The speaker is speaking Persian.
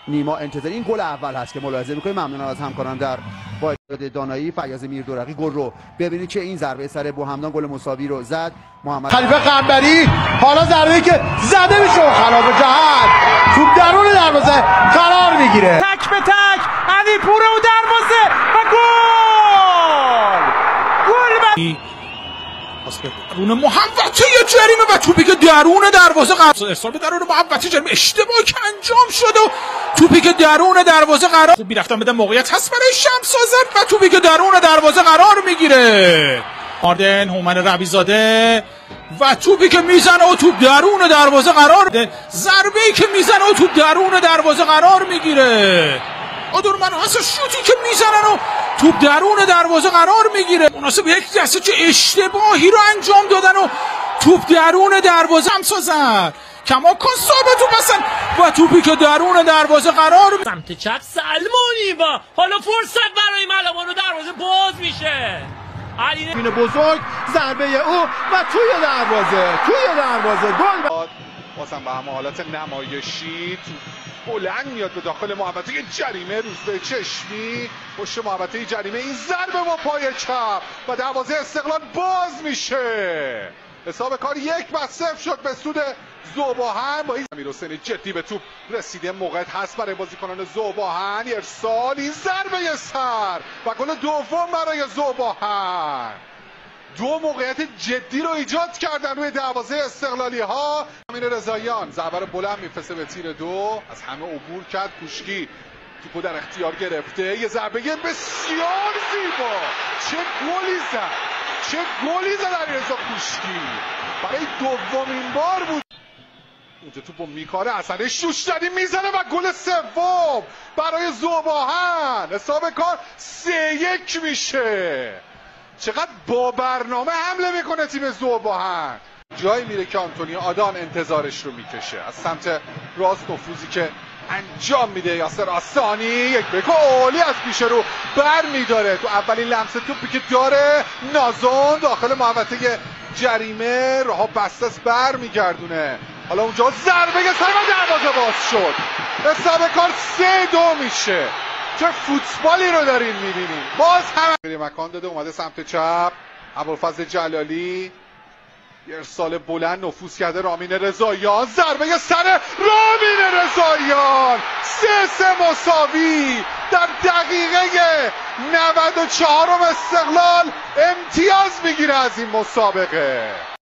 نیما انتظاری این گل اول هست که ملاحظه می‌کنید. ممنونم از همکاران در با دانایی. فیاض میردورقی گل رو ببینید چه این ضربه سر بوهمدان گل مساوی رو زد. محمد خلیفه قنبری حالا ضربه‌ای که زده میشه و خلاف جهت توپ درون دروازه قرار میگیره. تک به تک علی پور و دروازه و گل درون محوطه جریمه و توپی که درون دروازه ارسال به درون محوطه جریمه اشتباهی که انجام شد و توپی که درون دروازه قرار خوب رفتن بده موقعیت هست برای شمس آذر و توپی که درون دروازه قرار میگیره. آردن هومن ربیزاده و توپی که میزنه و توپ درون دروازه قرار ضربه‌ای که میزنه و توپ درون دروازه قرار میگیره. آدورمن هست شوتی که میزنن و توپ درون دروازه قرار میگیره. مناسب یک دسته که اشتباهی رو انجام دادن و توپ درون دروازه شمس آذر کماکان صاحب توپ هستن و توپی که درون دروازه قرار سمت چپ سلمانی و حالا فرصت برای ملوان و دروازه باز میشه. علی بزرگ ضربه او و توی دروازه گل. بازم به همه حالت نمایشی بلند میاد به داخل محوطه جریمه. روزبه چشمی پشت محوطه جریمه این ضربه با پای چپ و دروازه استقلال باز میشه. حساب کار 1-0 شد به سود ذوب‌آهن. با امیرحسین جدی به توپ رسیده. موقعیت هست برای بازیکنان ذوب‌آهن. ارسال این ضربه سر و گل دوم برای ذوب‌آهن. دو موقعیت جدی رو ایجاد کردن روی دروازه استقلالی ها. امین رضاییان ضربه بلند میفرسته به تیر دو. از همه عبور کرد. کوشکی توپو در اختیار گرفته. یه ضربه بسیار زیبا. چه گلی زد علیرضا کوشکی. برای دومین بار بود اونجا توپو میکاره. اصلا شوشتری میزنه و گل سوم برای ذوب‌آهن. حساب کار 3-1 میشه. چقدر با برنامه حمله میکنه تیم ذوب‌آهن. جایی میره که آنتونی آدان انتظارش رو میکشه. از سمت راست نفوذی که انجام میده یاسر آستانی. یک گلی از پیش رو بر میداره. تو اولین لمسه توپی که داره نازون داخل محوطه جریمه رها بسته است بر میگردونه. حالا اونجا ضربه سر و دروازه باز شد. حساب کار 3-2 میشه. چه فوتبالی رو دارین میبینیم. باز هم مکان داده اومده سمت چپ. ابوالفضل جلالی ارسال بلند نفوذ کرده. رامین رضاییان ضربه سر رامین رضاییان. 3-3 مساوی در دقیقه 94 استقلال امتیاز میگیره از این مسابقه.